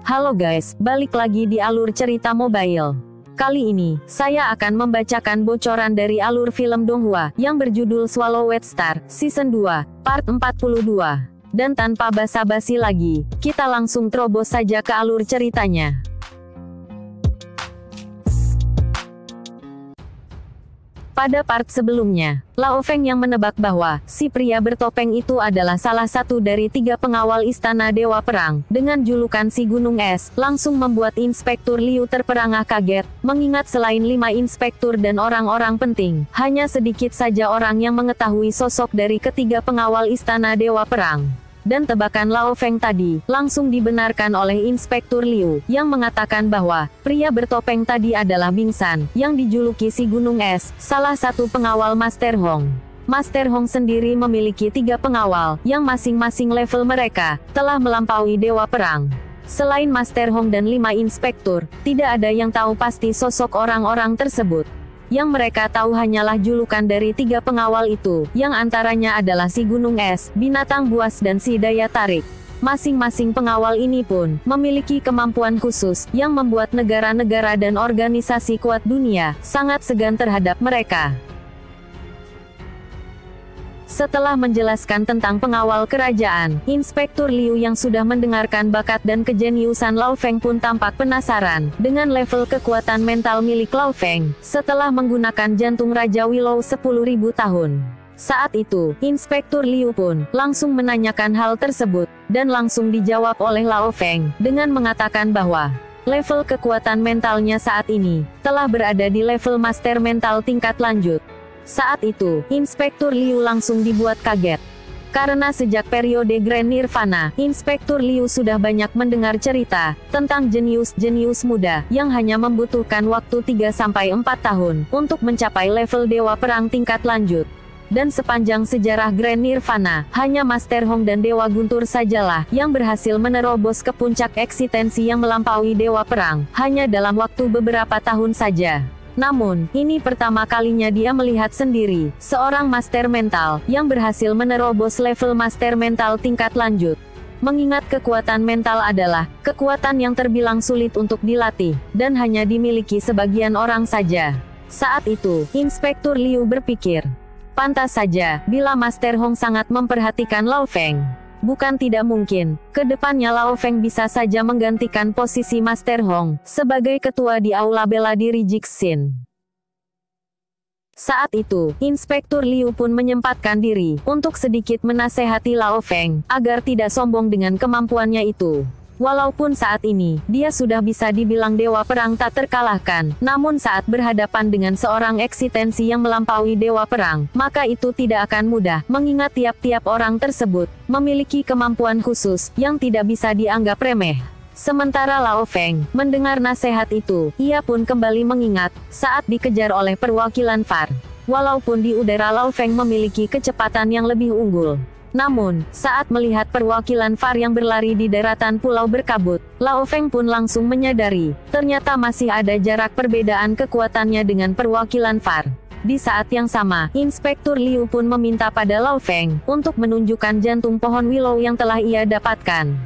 Halo guys, balik lagi di alur cerita mobile. Kali ini, saya akan membacakan bocoran dari alur film Donghua, yang berjudul Swallowed Star, Season 2, Part 42. Dan tanpa basa-basi lagi, kita langsung terobos saja ke alur ceritanya. Pada part sebelumnya, Lao Feng yang menebak bahwa si pria bertopeng itu adalah salah satu dari 3 pengawal istana Dewa Perang, dengan julukan si Gunung Es, langsung membuat Inspektur Liu terperangah kaget, mengingat selain 5 inspektur dan orang-orang penting, hanya sedikit saja orang yang mengetahui sosok dari ketiga pengawal istana Dewa Perang. Dan tebakan Lao Feng tadi, langsung dibenarkan oleh Inspektur Liu, yang mengatakan bahwa, pria bertopeng tadi adalah Bingsan, yang dijuluki si Gunung Es, salah satu pengawal Master Hong. Master Hong sendiri memiliki 3 pengawal, yang masing-masing level mereka, telah melampaui Dewa Perang. Selain Master Hong dan 5 inspektur, tidak ada yang tahu pasti sosok orang-orang tersebut. Yang mereka tahu hanyalah julukan dari 3 pengawal itu, yang antaranya adalah si Gunung Es, binatang buas dan si daya tarik. Masing-masing pengawal ini pun, memiliki kemampuan khusus, yang membuat negara-negara dan organisasi kuat dunia, sangat segan terhadap mereka. Setelah menjelaskan tentang pengawal kerajaan, Inspektur Liu yang sudah mendengarkan bakat dan kejeniusan Lao Feng pun tampak penasaran, dengan level kekuatan mental milik Lao Feng, setelah menggunakan jantung Raja Willow 10.000 tahun. Saat itu, Inspektur Liu pun, langsung menanyakan hal tersebut, dan langsung dijawab oleh Lao Feng, dengan mengatakan bahwa, level kekuatan mentalnya saat ini, telah berada di level Master Mental tingkat lanjut. Saat itu, Inspektur Liu langsung dibuat kaget. Karena sejak periode Grand Nirvana, Inspektur Liu sudah banyak mendengar cerita tentang jenius-jenius muda yang hanya membutuhkan waktu 3-4 tahun untuk mencapai level Dewa Perang tingkat lanjut. Dan sepanjang sejarah Grand Nirvana, hanya Master Hong dan Dewa Guntur sajalah yang berhasil menerobos ke puncak eksistensi yang melampaui Dewa Perang, hanya dalam waktu beberapa tahun saja. Namun, ini pertama kalinya dia melihat sendiri, seorang Master Mental, yang berhasil menerobos level Master Mental tingkat lanjut. Mengingat kekuatan mental adalah, kekuatan yang terbilang sulit untuk dilatih, dan hanya dimiliki sebagian orang saja. Saat itu, Inspektur Liu berpikir, pantas saja, bila Master Hong sangat memperhatikan Lao Feng. Bukan tidak mungkin, kedepannya Lao Feng bisa saja menggantikan posisi Master Hong, sebagai ketua di Aula Bela Diri Jixin. Saat itu, Inspektur Liu pun menyempatkan diri, untuk sedikit menasehati Lao Feng, agar tidak sombong dengan kemampuannya itu. Walaupun saat ini, dia sudah bisa dibilang Dewa Perang tak terkalahkan, namun saat berhadapan dengan seorang eksistensi yang melampaui Dewa Perang, maka itu tidak akan mudah, mengingat tiap-tiap orang tersebut, memiliki kemampuan khusus, yang tidak bisa dianggap remeh. Sementara Lao Feng, mendengar nasihat itu, ia pun kembali mengingat, saat dikejar oleh perwakilan Far. Walaupun di udara Lao Feng memiliki kecepatan yang lebih unggul. Namun, saat melihat perwakilan Far yang berlari di daratan pulau berkabut, Lao Feng pun langsung menyadari, ternyata masih ada jarak perbedaan kekuatannya dengan perwakilan Far. Di saat yang sama, Inspektur Liu pun meminta pada Lao Feng, untuk menunjukkan jantung pohon Willow yang telah ia dapatkan.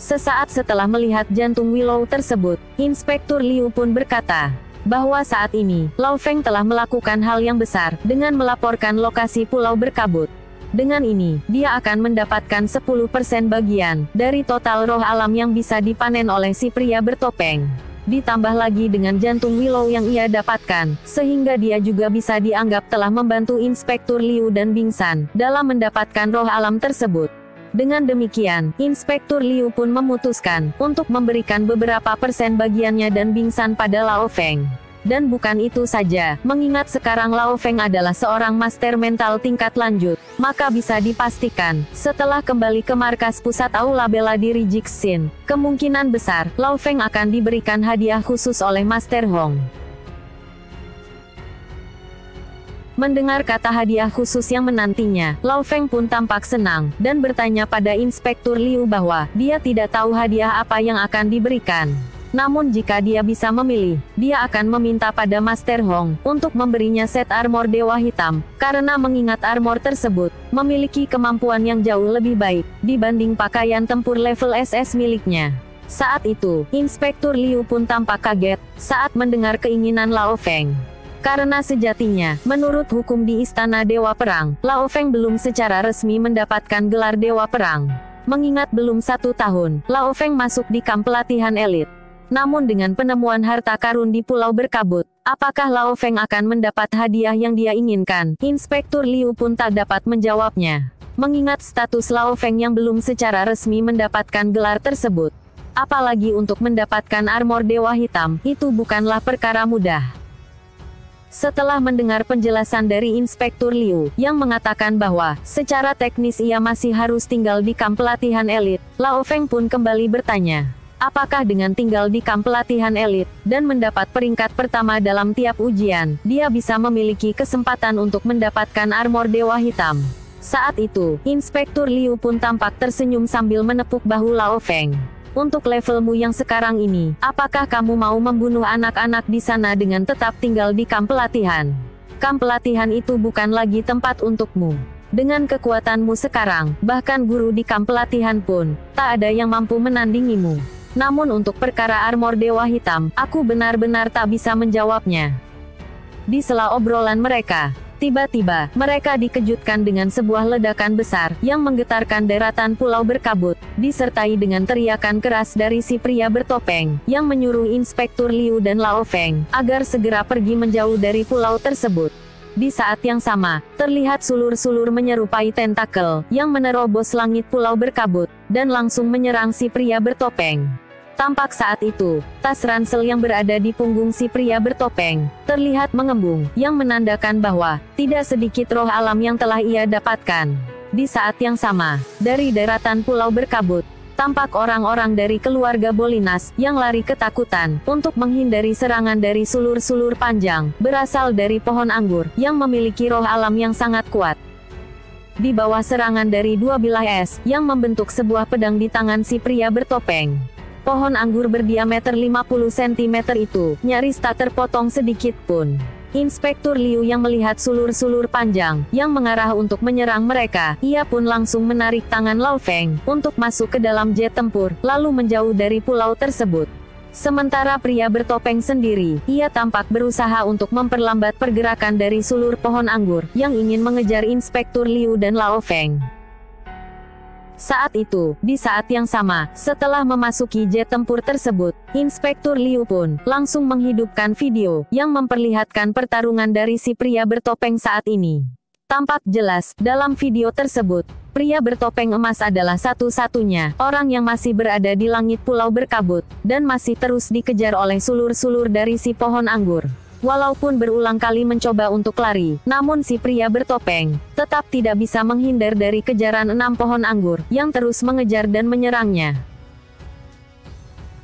Sesaat setelah melihat jantung Willow tersebut, Inspektur Liu pun berkata, bahwa saat ini, Lao Feng telah melakukan hal yang besar, dengan melaporkan lokasi pulau berkabut. Dengan ini, dia akan mendapatkan 10% bagian, dari total roh alam yang bisa dipanen oleh si pria bertopeng. Ditambah lagi dengan jantung Willow yang ia dapatkan, sehingga dia juga bisa dianggap telah membantu Inspektur Liu dan Bingsan, dalam mendapatkan roh alam tersebut. Dengan demikian, Inspektur Liu pun memutuskan, untuk memberikan beberapa persen bagiannya dan Bingsan pada Lao Feng. Dan bukan itu saja, mengingat sekarang Lao Feng adalah seorang Master Mental tingkat lanjut, maka bisa dipastikan, setelah kembali ke markas pusat Aula Bela Diri Jixin, kemungkinan besar, Lao Feng akan diberikan hadiah khusus oleh Master Hong. Mendengar kata hadiah khusus yang menantinya, Lao Feng pun tampak senang, dan bertanya pada Inspektur Liu bahwa, dia tidak tahu hadiah apa yang akan diberikan. Namun jika dia bisa memilih, dia akan meminta pada Master Hong untuk memberinya set armor Dewa Hitam, karena mengingat armor tersebut memiliki kemampuan yang jauh lebih baik dibanding pakaian tempur level SS miliknya. Saat itu, Inspektur Liu pun tampak kaget saat mendengar keinginan Lao Feng. Karena sejatinya, menurut hukum di Istana Dewa Perang, Lao Feng belum secara resmi mendapatkan gelar Dewa Perang. Mengingat belum 1 tahun, Lao Feng masuk di kamp pelatihan elit. Namun dengan penemuan harta karun di Pulau Berkabut, apakah Lao Feng akan mendapat hadiah yang dia inginkan? Inspektur Liu pun tak dapat menjawabnya. Mengingat status Lao Feng yang belum secara resmi mendapatkan gelar tersebut. Apalagi untuk mendapatkan armor Dewa Hitam, itu bukanlah perkara mudah. Setelah mendengar penjelasan dari Inspektur Liu, yang mengatakan bahwa, secara teknis ia masih harus tinggal di kamp pelatihan elit, Lao Feng pun kembali bertanya, apakah dengan tinggal di kamp pelatihan elit, dan mendapat peringkat pertama dalam tiap ujian, dia bisa memiliki kesempatan untuk mendapatkan armor Dewa Hitam. Saat itu, Inspektur Liu pun tampak tersenyum sambil menepuk bahu Lao Feng. Untuk levelmu yang sekarang ini, apakah kamu mau membunuh anak-anak di sana dengan tetap tinggal di kamp pelatihan? Kamp pelatihan itu bukan lagi tempat untukmu. Dengan kekuatanmu sekarang, bahkan guru di kamp pelatihan pun, tak ada yang mampu menandingimu. Namun untuk perkara armor Dewa Hitam, aku benar-benar tak bisa menjawabnya. Di sela obrolan mereka, tiba-tiba, mereka dikejutkan dengan sebuah ledakan besar, yang menggetarkan daratan Pulau Berkabut, disertai dengan teriakan keras dari si pria bertopeng, yang menyuruh Inspektur Liu dan Lao Feng, agar segera pergi menjauh dari pulau tersebut. Di saat yang sama, terlihat sulur-sulur menyerupai tentakel, yang menerobos langit Pulau Berkabut, dan langsung menyerang si pria bertopeng. Tampak saat itu, tas ransel yang berada di punggung si pria bertopeng, terlihat mengembung, yang menandakan bahwa, tidak sedikit roh alam yang telah ia dapatkan. Di saat yang sama, dari daratan Pulau Berkabut, tampak orang-orang dari keluarga Bolinas, yang lari ketakutan, untuk menghindari serangan dari sulur-sulur panjang, berasal dari pohon anggur, yang memiliki roh alam yang sangat kuat. Di bawah serangan dari 2 bilah es, yang membentuk sebuah pedang di tangan si pria bertopeng. Pohon anggur berdiameter 50 cm itu, nyaris tak terpotong sedikit pun. Inspektur Liu yang melihat sulur-sulur panjang, yang mengarah untuk menyerang mereka, ia pun langsung menarik tangan Lao Feng, untuk masuk ke dalam jet tempur, lalu menjauh dari pulau tersebut. Sementara pria bertopeng sendiri, ia tampak berusaha untuk memperlambat pergerakan dari sulur pohon anggur, yang ingin mengejar Inspektur Liu dan Lao Feng. Saat itu, di saat yang sama, setelah memasuki jet tempur tersebut, Inspektur Liu pun langsung menghidupkan video yang memperlihatkan pertarungan dari si pria bertopeng saat ini. Tampak jelas, dalam video tersebut, pria bertopeng emas adalah satu-satunya orang yang masih berada di langit Pulau Berkabut, dan masih terus dikejar oleh sulur-sulur dari si pohon anggur. Walaupun berulang kali mencoba untuk lari, namun si pria bertopeng tetap tidak bisa menghindar dari kejaran 6 pohon anggur yang terus mengejar dan menyerangnya.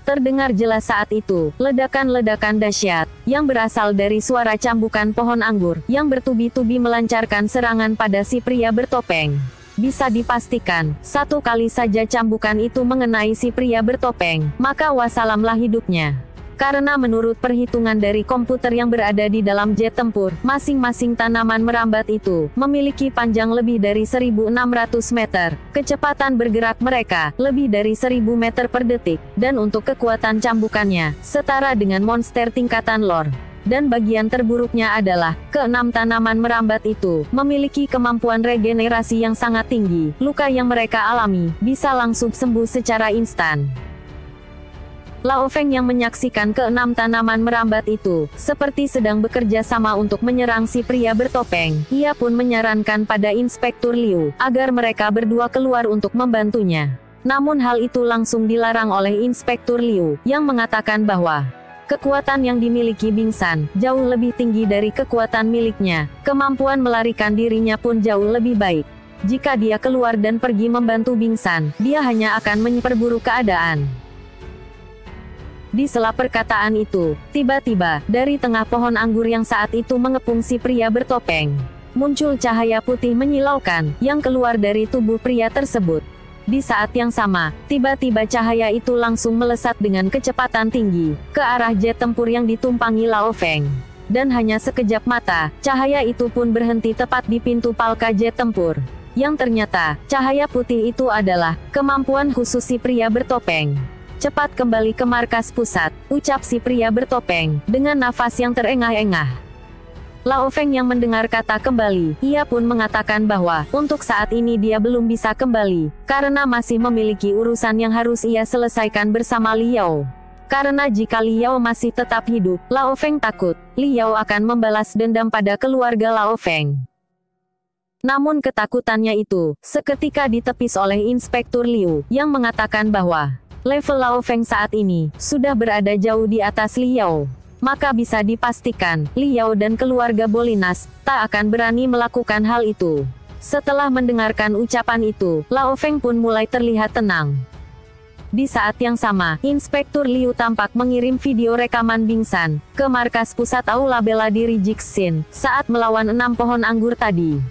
Terdengar jelas saat itu, ledakan-ledakan dahsyat yang berasal dari suara cambukan pohon anggur yang bertubi-tubi melancarkan serangan pada si pria bertopeng. Bisa dipastikan, satu kali saja cambukan itu mengenai si pria bertopeng, maka wassalamlah hidupnya. Karena menurut perhitungan dari komputer yang berada di dalam jet tempur, masing-masing tanaman merambat itu memiliki panjang lebih dari 1.600 meter, kecepatan bergerak mereka lebih dari 1.000 meter per detik, dan untuk kekuatan cambukannya setara dengan monster tingkatan lore. Dan bagian terburuknya adalah, keenam tanaman merambat itu memiliki kemampuan regenerasi yang sangat tinggi. Luka yang mereka alami bisa langsung sembuh secara instan. Lao Feng yang menyaksikan keenam tanaman merambat itu, seperti sedang bekerja sama untuk menyerang si pria bertopeng. Ia pun menyarankan pada Inspektur Liu, agar mereka berdua keluar untuk membantunya. Namun hal itu langsung dilarang oleh Inspektur Liu, yang mengatakan bahwa, kekuatan yang dimiliki Bing San, jauh lebih tinggi dari kekuatan miliknya. Kemampuan melarikan dirinya pun jauh lebih baik. Jika dia keluar dan pergi membantu Bing San, dia hanya akan memperburuk keadaan. Di sela perkataan itu, tiba-tiba, dari tengah pohon anggur yang saat itu mengepung si pria bertopeng, muncul cahaya putih menyilaukan, yang keluar dari tubuh pria tersebut. Di saat yang sama, tiba-tiba cahaya itu langsung melesat dengan kecepatan tinggi, ke arah jet tempur yang ditumpangi Lao Feng. Dan hanya sekejap mata, cahaya itu pun berhenti tepat di pintu palka jet tempur. Yang ternyata, cahaya putih itu adalah kemampuan khusus si pria bertopeng. Cepat kembali ke markas pusat, ucap si pria bertopeng, dengan nafas yang terengah-engah. Lao Feng yang mendengar kata kembali, ia pun mengatakan bahwa, untuk saat ini dia belum bisa kembali, karena masih memiliki urusan yang harus ia selesaikan bersama Liao. Karena jika Liao masih tetap hidup, Lao Feng takut, Liao akan membalas dendam pada keluarga Lao Feng. Namun ketakutannya itu, seketika ditepis oleh Inspektur Liu, yang mengatakan bahwa, level Lao Feng saat ini, sudah berada jauh di atas Liao. Maka bisa dipastikan, Liao dan keluarga Bolinas, tak akan berani melakukan hal itu. Setelah mendengarkan ucapan itu, Lao Feng pun mulai terlihat tenang. Di saat yang sama, Inspektur Liu tampak mengirim video rekaman Bingsan, ke markas pusat Aula Bela Diri Jixin, saat melawan 6 pohon anggur tadi.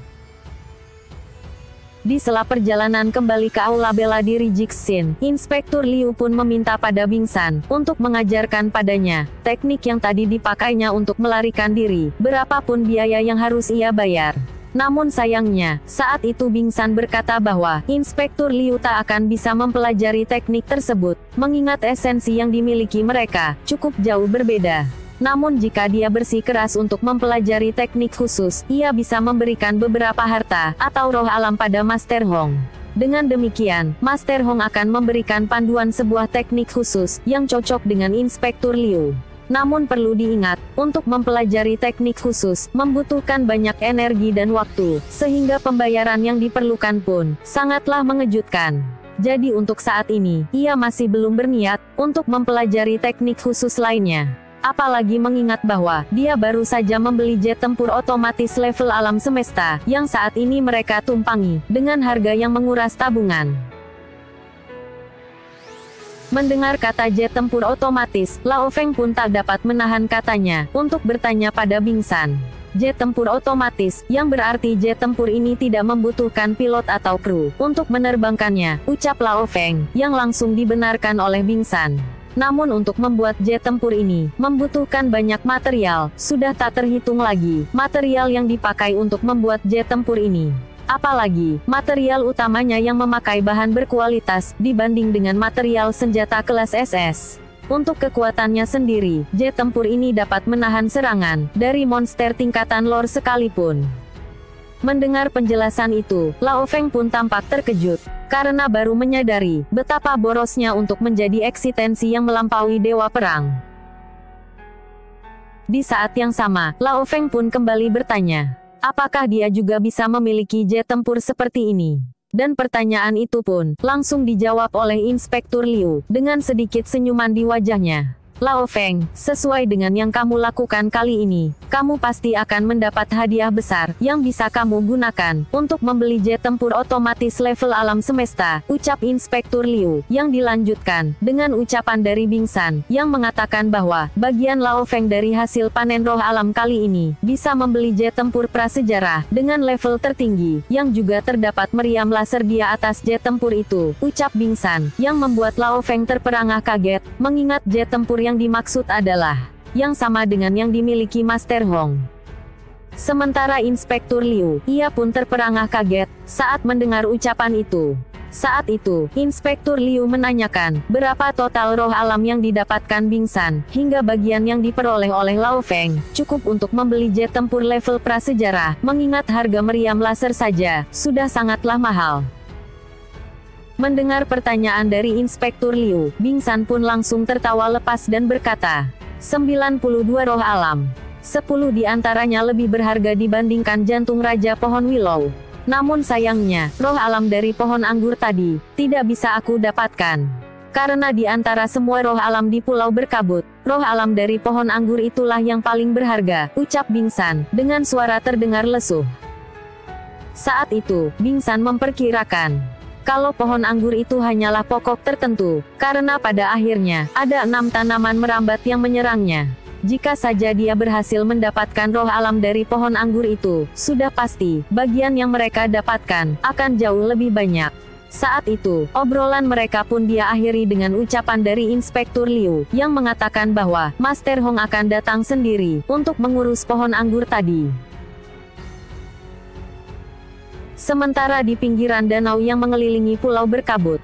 Di sela perjalanan kembali ke Aula Bela Diri Jixin, Inspektur Liu pun meminta pada Bingsan, untuk mengajarkan padanya, teknik yang tadi dipakainya untuk melarikan diri, berapapun biaya yang harus ia bayar. Namun sayangnya, saat itu Bingsan berkata bahwa, Inspektur Liu tak akan bisa mempelajari teknik tersebut, mengingat esensi yang dimiliki mereka, cukup jauh berbeda. Namun jika dia bersikeras untuk mempelajari teknik khusus, ia bisa memberikan beberapa harta, atau roh alam pada Master Hong. Dengan demikian, Master Hong akan memberikan panduan sebuah teknik khusus, yang cocok dengan Inspektur Liu. Namun perlu diingat, untuk mempelajari teknik khusus, membutuhkan banyak energi dan waktu, sehingga pembayaran yang diperlukan pun, sangatlah mengejutkan. Jadi untuk saat ini, ia masih belum berniat, untuk mempelajari teknik khusus lainnya. Apalagi mengingat bahwa, dia baru saja membeli jet tempur otomatis level alam semesta, yang saat ini mereka tumpangi, dengan harga yang menguras tabungan. Mendengar kata jet tempur otomatis, Lao Feng pun tak dapat menahan katanya, untuk bertanya pada Bingsan. Jet tempur otomatis, yang berarti jet tempur ini tidak membutuhkan pilot atau kru, untuk menerbangkannya, ucap Lao Feng, yang langsung dibenarkan oleh Bingsan. Namun untuk membuat jet tempur ini, membutuhkan banyak material, sudah tak terhitung lagi, material yang dipakai untuk membuat jet tempur ini. Apalagi, material utamanya yang memakai bahan berkualitas, dibanding dengan material senjata kelas SS. Untuk kekuatannya sendiri, jet tempur ini dapat menahan serangan, dari monster tingkatan lore sekalipun. Mendengar penjelasan itu, Lao Feng pun tampak terkejut, karena baru menyadari, betapa borosnya untuk menjadi eksistensi yang melampaui dewa perang. Di saat yang sama, Lao Feng pun kembali bertanya, apakah dia juga bisa memiliki jet tempur seperti ini? Dan pertanyaan itu pun, langsung dijawab oleh Inspektur Liu, dengan sedikit senyuman di wajahnya. Lao Feng, sesuai dengan yang kamu lakukan kali ini, kamu pasti akan mendapat hadiah besar, yang bisa kamu gunakan, untuk membeli jet tempur otomatis level alam semesta, ucap Inspektur Liu, yang dilanjutkan, dengan ucapan dari Bingsan, yang mengatakan bahwa, bagian Lao Feng dari hasil panen roh alam kali ini, bisa membeli jet tempur prasejarah, dengan level tertinggi, yang juga terdapat meriam laser di atas jet tempur itu, ucap Bingsan, yang membuat Lao Feng terperangah kaget, mengingat jet tempur yang dimaksud adalah yang sama dengan yang dimiliki Master Hong. Sementara Inspektur Liu, ia pun terperangah kaget saat mendengar ucapan itu. Saat itu, Inspektur Liu menanyakan, berapa total roh alam yang didapatkan Bingsan, hingga bagian yang diperoleh oleh Lao Feng, cukup untuk membeli jet tempur level prasejarah, mengingat harga meriam laser saja, sudah sangatlah mahal. Mendengar pertanyaan dari Inspektur Liu, Bingsan pun langsung tertawa lepas dan berkata, 92 roh alam. 10 di antaranya lebih berharga dibandingkan jantung Raja Pohon Willow. Namun sayangnya, roh alam dari pohon anggur tadi, tidak bisa aku dapatkan. Karena di antara semua roh alam di Pulau Berkabut, roh alam dari pohon anggur itulah yang paling berharga, ucap Bingsan, dengan suara terdengar lesuh. Saat itu, Bingsan memperkirakan, kalau pohon anggur itu hanyalah pokok tertentu, karena pada akhirnya, ada 6 tanaman merambat yang menyerangnya. Jika saja dia berhasil mendapatkan roh alam dari pohon anggur itu, sudah pasti, bagian yang mereka dapatkan, akan jauh lebih banyak. Saat itu, obrolan mereka pun dia akhiri dengan ucapan dari Inspektur Liu, yang mengatakan bahwa Master Hong akan datang sendiri untuk mengurus pohon anggur tadi. Sementara di pinggiran danau yang mengelilingi pulau berkabut,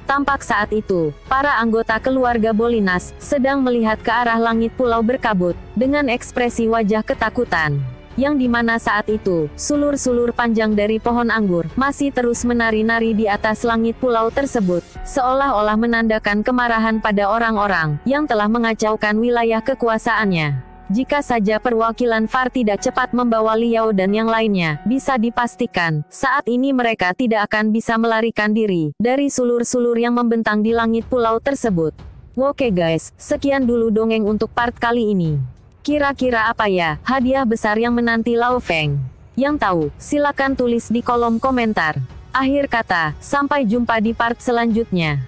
tampak saat itu, para anggota keluarga Bolinas sedang melihat ke arah langit pulau berkabut, dengan ekspresi wajah ketakutan. Yang dimana saat itu, sulur-sulur panjang dari pohon anggur masih terus menari-nari di atas langit pulau tersebut, seolah-olah menandakan kemarahan pada orang-orang yang telah mengacaukan wilayah kekuasaannya. Jika saja perwakilan Far tidak cepat membawa Liao dan yang lainnya, bisa dipastikan, saat ini mereka tidak akan bisa melarikan diri dari sulur-sulur yang membentang di langit pulau tersebut. Oke guys, sekian dulu dongeng untuk part kali ini. Kira-kira apa ya hadiah besar yang menanti Lao Feng? Yang tahu, silakan tulis di kolom komentar. Akhir kata, sampai jumpa di part selanjutnya.